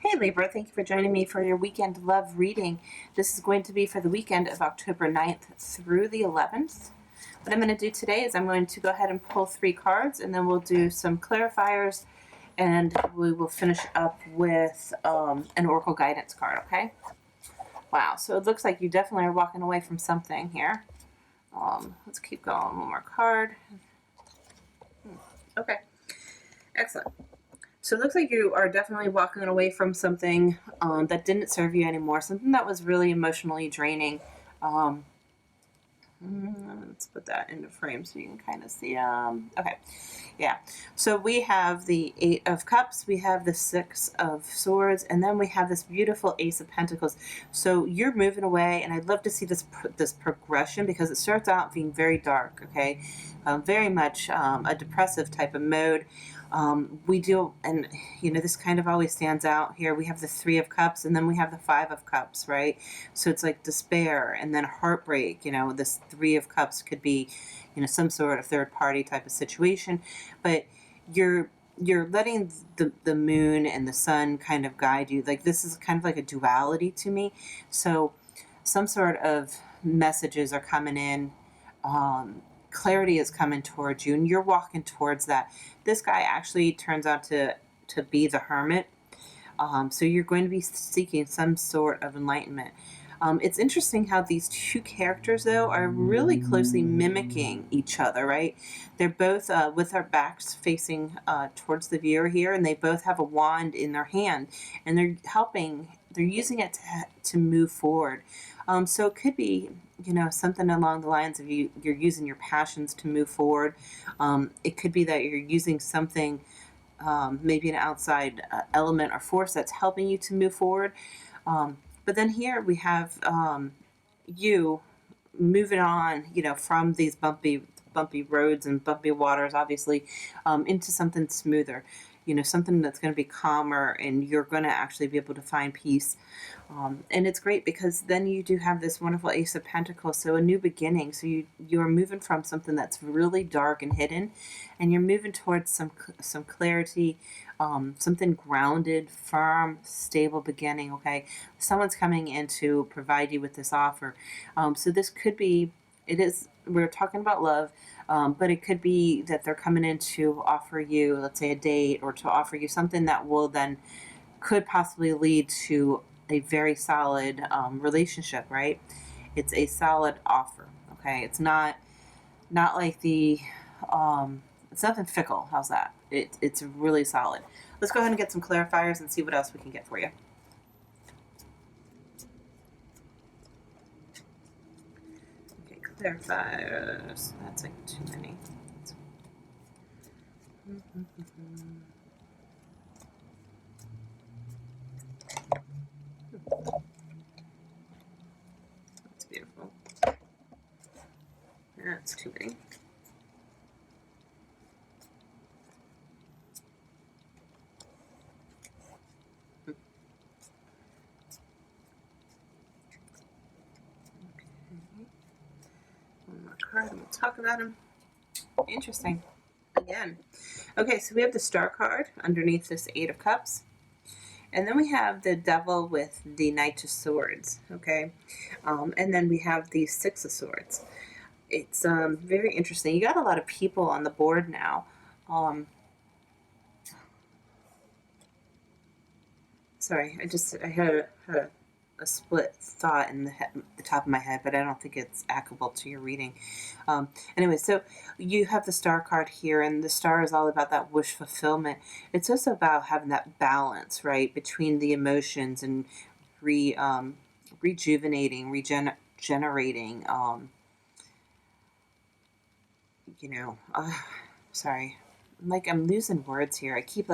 Hey Libra, thank you for joining me for your weekend love reading. This is going to be for the weekend of October 9th through the 11th. What I'm going to do today is I'm going to go ahead and pull 3 cards, and then we'll do some clarifiers, and we will finish up with an Oracle guidance card, okay? Wow, so it looks like you definitely are walking away from something here. Let's keep going. One more card. Okay, excellent. So it looks like you are definitely walking away from something that didn't serve you anymore, something that was really emotionally draining. Let's put that into frame so you can kind of see. Okay, yeah. So we have the 8 of Cups, we have the 6 of Swords, and then we have this beautiful Ace of Pentacles. So you're moving away, and I'd love to see this progression, because it starts out being very dark, okay? Very much a depressive type of mode. We do, and this kind of always stands out here. We have the 3 of Cups, and then we have the 5 of Cups, right? So it's like despair and then heartbreak. This 3 of Cups could be, some sort of third party type of situation, but you're letting the moon and the sun kind of guide you. Like, this is kind of like a duality to me. So some sort of messages are coming in. Clarity is coming towards you, and you're walking towards that. This guy actually turns out to be the Hermit. So you're going to be seeking some sort of enlightenment. It's interesting how these 2 characters, though, are really closely mimicking each other, right? They're both with their backs facing towards the viewer here, and they both have a wand in their hand, and they're using it to move forward. So it could be, something along the lines of you're using your passions to move forward. It could be that you're using something, maybe an outside element or force that's helping you to move forward. But then here we have you moving on, from these bumpy roads and bumpy waters, obviously, into something smoother, something that's going to be calmer, and you're going to actually be able to find peace. And it's great because then you do have this wonderful Ace of Pentacles, so a new beginning. So you're moving from something that's really dark and hidden, and you're moving towards some clarity, something grounded, firm, stable beginning, okay? Someone's coming in to provide you with this offer. So this could be, we're talking about love, but it could be that they're coming in to offer you, let's say, a date, or to offer you something that will then could possibly lead to a very solid relationship, right? It's a solid offer, okay? It's not like it's nothing fickle. How's that? It's really solid. Let's go ahead and get some clarifiers and see what else we can get for you. Okay, clarifiers. That's like too many. That's beautiful. That's too many. One more card and we'll talk about him. Interesting. Again. Okay, so we have the Star card underneath this 8 of Cups. And then we have the Devil with the Knight of Swords, okay? And then we have the 6 of Swords. It's very interesting. You got a lot of people on the board now. Sorry, I had a split thought in the top of my head, but I don't think it's applicable to your reading. Anyway, so you have the Star card here, and the Star is all about that wish fulfillment. It's also about having that balance, right, between the emotions and rejuvenating, regenerating. Sorry, I'm losing words here. I keep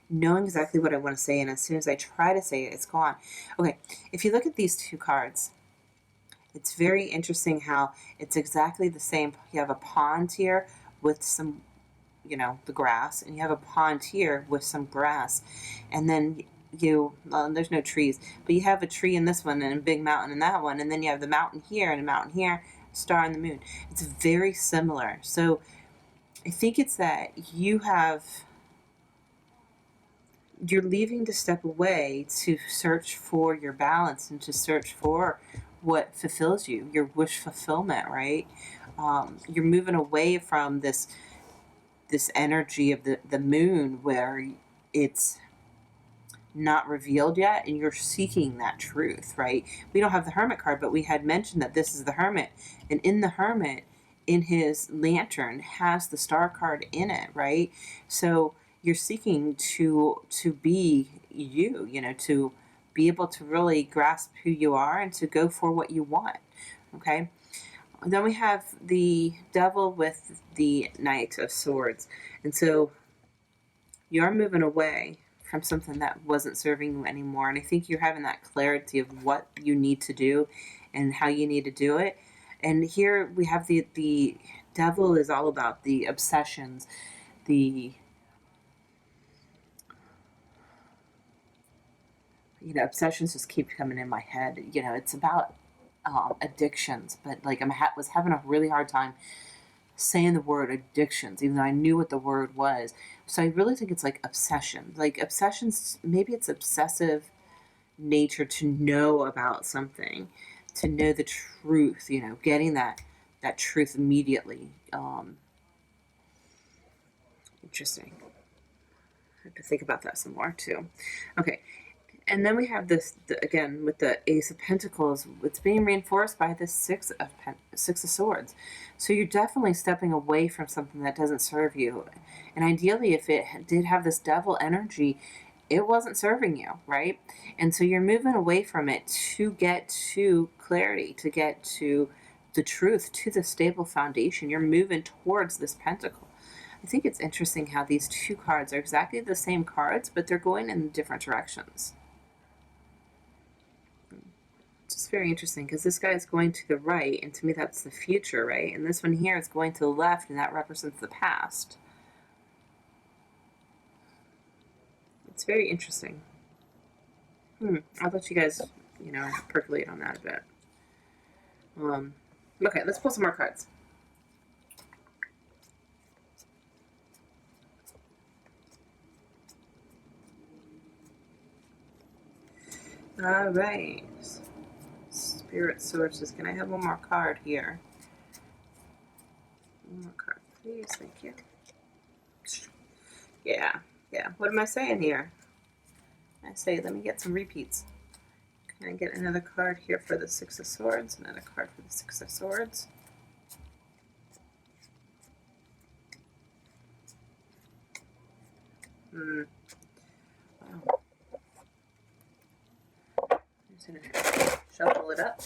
knowing exactly what I want to say, and as soon as I try to say it, it's gone. Okay, if you look at these 2 cards, it's very interesting how it's exactly the same. You have a pond here with some, the grass, and you have a pond here with some grass, and then there's no trees, but you have a tree in this one and a big mountain in that one, and then you have the mountain here and a mountain here, star and the moon. It's very similar. So I think it's that you have you're leaving to step away to search for your balance and to search for what fulfills you, your wish fulfillment, right? You're moving away from this energy of the moon where it's not revealed yet and you're seeking that truth, right? We don't have the hermit card, but we had mentioned that this is the hermit, and in the hermit, in his lantern, has the star card in it, right? So you're seeking to be you, to be able to really grasp who you are and to go for what you want. Okay. Then we have the devil with the Knight of Swords. And so you're moving away from something that wasn't serving you anymore. And I think you're having that clarity of what you need to do and how you need to do it. And here we have the devil is all about the obsessions, the obsessions just keep coming in my head. It's about addictions, but like was having a really hard time saying the word addictions, even though I knew what the word was. So I really think it's like obsession. Like obsessions, maybe it's obsessive nature to know about something, to know the truth, getting that truth immediately. Interesting. I have to think about that some more too. Okay. And then we have this, again, with the Ace of Pentacles, it's being reinforced by the Six of Swords. So you're definitely stepping away from something that doesn't serve you. And ideally, if it did have this devil energy, it wasn't serving you, right? And so you're moving away from it to get to clarity, to get to the truth, to the stable foundation. You're moving towards this pentacle. I think it's interesting how these two cards are exactly the same cards, but they're going in different directions. It's very interesting because this guy is going to the right, and to me that's the future, right? And this one here is going to the left, and that represents the past. It's very interesting. I'll let you guys, percolate on that a bit. Okay, let's pull some more cards. All right. Spirit sources. Can I have one more card here? One more card, please. Thank you. Yeah. What am I saying here? I say, let me get some repeats. Can I get another card here for the Six of Swords? Another card for the Six of Swords. Wow. I'm just going to shuffle it up.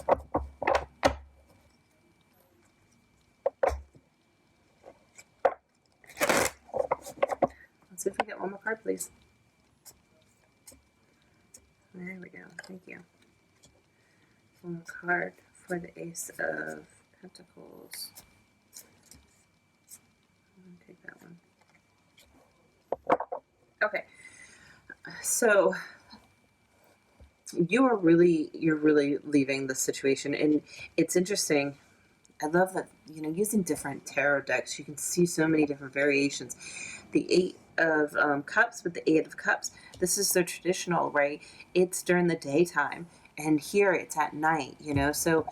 Let's see if we get one more card, please. There we go. Thank you. One more card for the Ace of Pentacles. I'm going to take that one. Okay. So you're really leaving the situation, and it's interesting. I love that, using different tarot decks, you can see so many different variations. The Eight of Cups with the Eight of Cups, this is the traditional, right? It's during the daytime, and here it's at night, so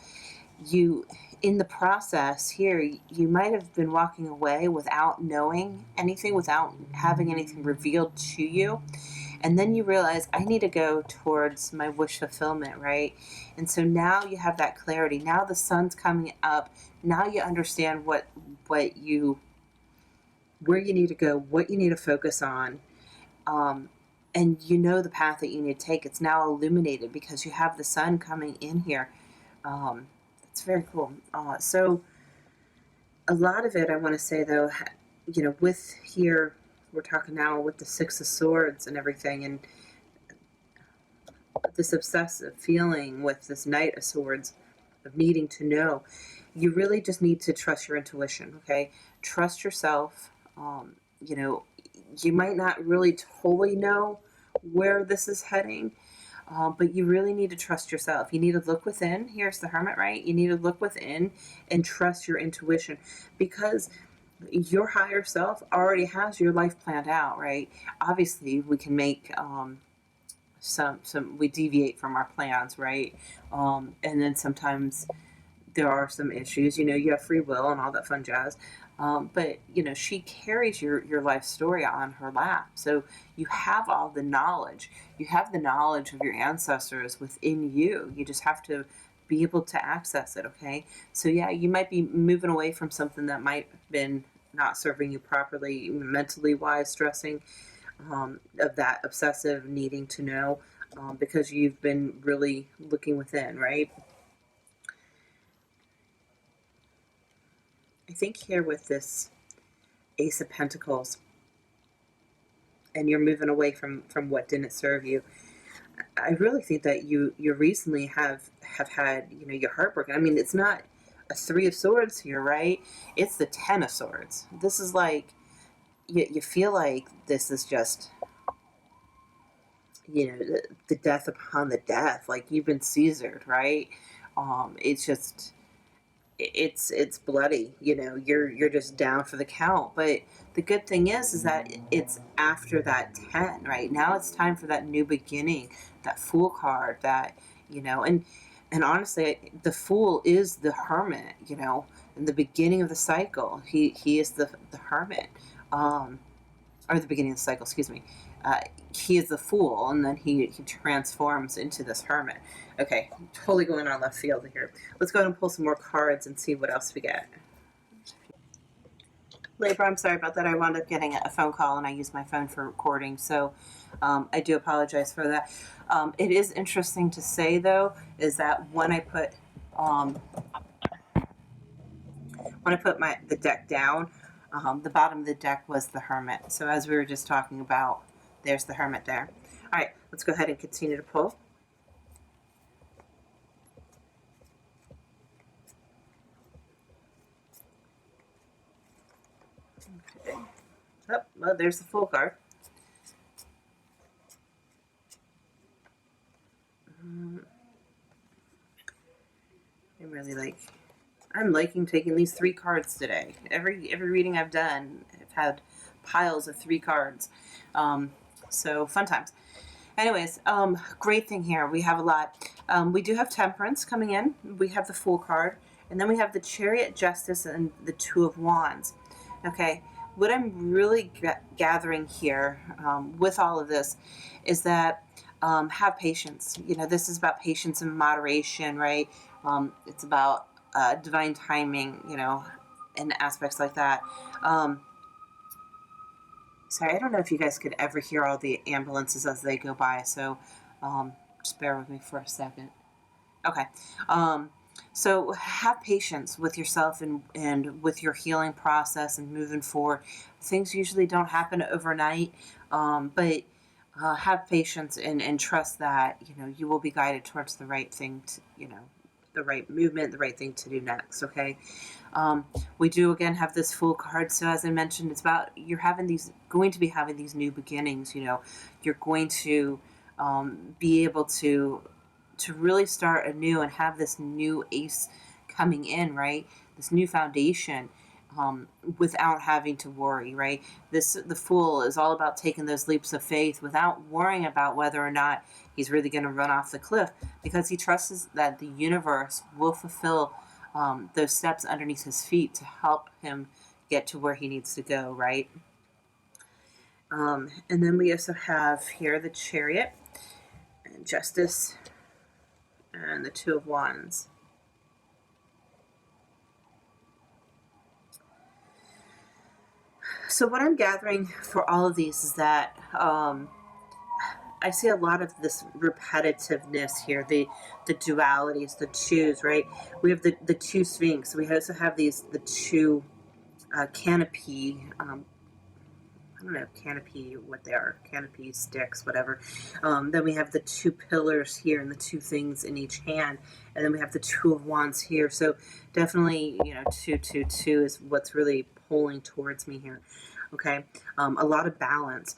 in the process here, you might have been walking away without knowing anything, without having anything revealed to you. And then you realize, I need to go towards my wish fulfillment, right? And so now you have that clarity. Now the sun's coming up. Now you understand where you need to go, what you need to focus on. And you know the path that you need to take. It's now illuminated because you have the sun coming in here. It's very cool. So a lot of it, I want to say, though, with here, we're talking now with the Six of Swords and everything, and this obsessive feeling with this Knight of Swords of needing to know. You really just need to trust your intuition, okay? Trust yourself. You might not really totally know where this is heading, but you really need to trust yourself. You need to look within. Here's the Hermit, right? You need to look within and trust your intuition, because your higher self already has your life planned out, right? Obviously, we can make some we deviate from our plans, right? And then sometimes there are some issues. You have free will and all that fun jazz. But she carries your life story on her lap, so you have all the knowledge. You have the knowledge of your ancestors within you. You just have to be able to access it. Okay, so yeah, you might be moving away from something that might have been not serving you properly, mentally wise, stressing, of that obsessive needing to know, because you've been really looking within, right? I think here with this Ace of Pentacles, and you're moving away from what didn't serve you. I really think that you recently have had your heart broken. I mean, it's not a Three of Swords here, right? It's the Ten of Swords. This is like you feel like this is just the death upon the death. Like you've been Caesared, right? It's just it's bloody. You're just down for the count. But the good thing is that it's after that 10, right? Now it's time for that new beginning, that Fool card, that and honestly, the Fool is the Hermit. In the beginning of the cycle, he is the Hermit. Or the beginning of the cycle, excuse me. uh, he is the Fool, and then he transforms into this Hermit. Okay, totally going on left field here. Let's go ahead and pull some more cards and see what else we get. Libra, I'm sorry about that. I wound up getting a phone call, and I used my phone for recording, so I do apologize for that. It is interesting to say, though, is that when I put the deck down, the bottom of the deck was the Hermit. So as we were just talking about, there's the Hermit there. All right, let's go ahead and continue to pull. Okay. Oh, well, there's the Fool card. I'm liking taking these 3 cards today. Every reading I've done, I've had piles of 3 cards. So fun times. Anyways, great thing here. We have a lot. We do have Temperance coming in. We have the Fool card. And then we have the Chariot, Justice, and the Two of Wands. Okay, what I'm really gathering here, with all of this is that, have patience. This is about patience and moderation, right? It's about divine timing, and aspects like that. Sorry, I don't know if you guys could ever hear all the ambulances as they go by, so just bear with me for a second. Okay. So have patience with yourself and with your healing process and moving forward. Things usually don't happen overnight, but have patience and trust that you will be guided towards the right thing the right movement, the right thing to do next. Okay. We do again have this Fool card. So as I mentioned, it's about you're going to be having these new beginnings. You're going to be able to really start anew and have this new ace coming in, right? This new foundation, without having to worry, right? The Fool is all about taking those leaps of faith without worrying about whether or not he's really going to run off the cliff, because he trusts that the universe will fulfill those steps underneath his feet to help him get to where he needs to go, right? And then we also have here the Chariot, and Justice, and the Two of Wands. So what I'm gathering for all of these is that I see a lot of this repetitiveness here, the dualities, the twos, right? We have the two Sphinx. We also have the two canopy. I don't know, canopy, what they are, canopy sticks, whatever. Then we have the 2 pillars here and the 2 things in each hand, and then we have the Two of Wands here. So definitely, 2 is what's really pulling towards me here. Okay, a lot of balance.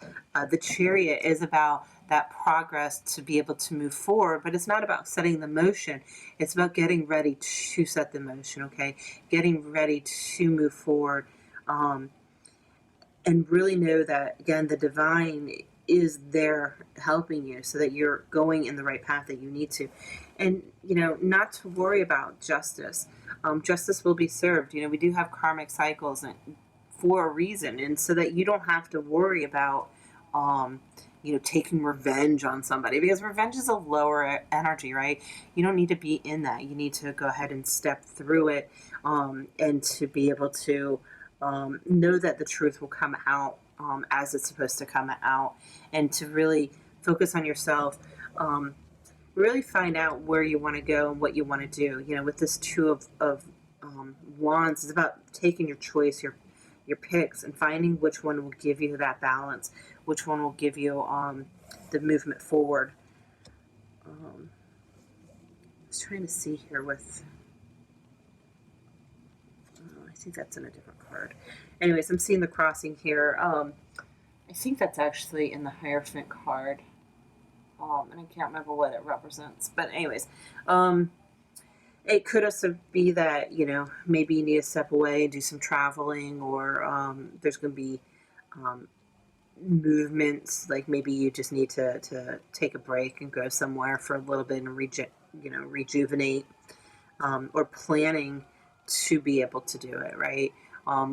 The Chariot is about that progress to be able to move forward, but it's not about setting the motion. It's about getting ready to set the motion. Okay, getting ready to move forward. Um, and really know that, again, the divine is there helping you so that you're going in the right path that you need to. And, not to worry about justice. Justice will be served. We do have karmic cycles for a reason, and so that you don't have to worry about, taking revenge on somebody, because revenge is a lower energy, right? You don't need to be in that. You need to go ahead and step through it, and to be able to know that the truth will come out as it's supposed to come out, and to really focus on yourself. Really find out where you want to go and what you want to do. With this two of wands, it's about taking your choice, your picks, and finding which one will give you that balance, which one will give you the movement forward. I was trying to see here with, I think that's in a different card. Anyways, I'm seeing the crossing here. I think that's actually in the Hierophant card. And I can't remember what it represents. But anyways, it could also be that, maybe you need to step away and do some traveling, or there's going to be movements, like maybe you just need to take a break and go somewhere for a little bit and rejuvenate, or planning to be able to do it, right?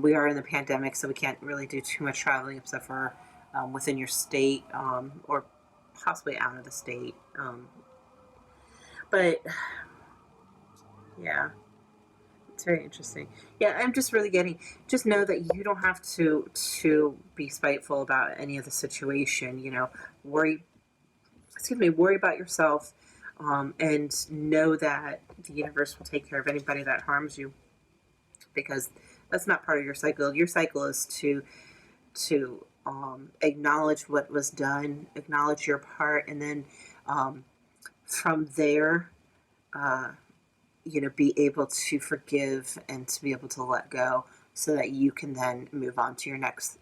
We are in the pandemic, so we can't really do too much traveling except for within your state, or possibly out of the state. But yeah, it's very interesting. Yeah, I'm just really just know that you don't have to be spiteful about any of the situation. Worry about yourself, and know that the universe will take care of anybody that harms you, because that's not part of your cycle. Your cycle is to acknowledge what was done, acknowledge your part, and then from there, be able to forgive and to be able to let go, so that you can then move on to your next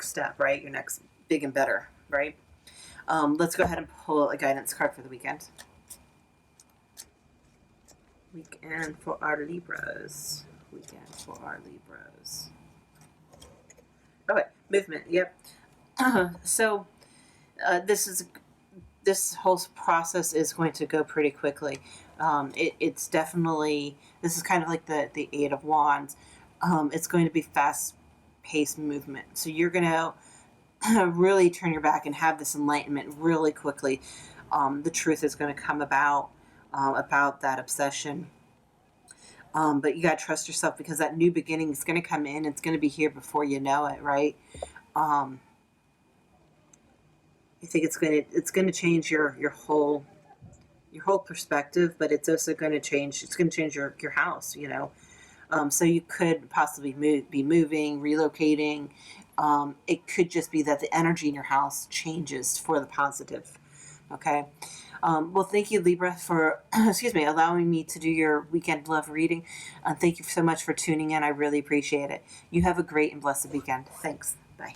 step, right? Your next big and better, right? Let's go ahead and pull a guidance card for the weekend. Weekend for our Libras. Okay, movement. Yep. So this whole process is going to go pretty quickly. It's definitely, this is kind of like the Eight of Wands. It's going to be fast-paced movement. So you're going to really turn your back and have this enlightenment really quickly. The truth is going to come about that obsession. But you got to trust yourself, because that new beginning is going to come in. It's going to be here before you know it, right? I think it's going to change your whole perspective, but it's also going to change. It's going to change your house, So you could possibly be moving, relocating. It could just be that the energy in your house changes for the positive. Okay. Well, thank you, Libra, for allowing me to do your weekend love reading. Thank you so much for tuning in. I really appreciate it. You have a great and blessed weekend. Thanks. Bye.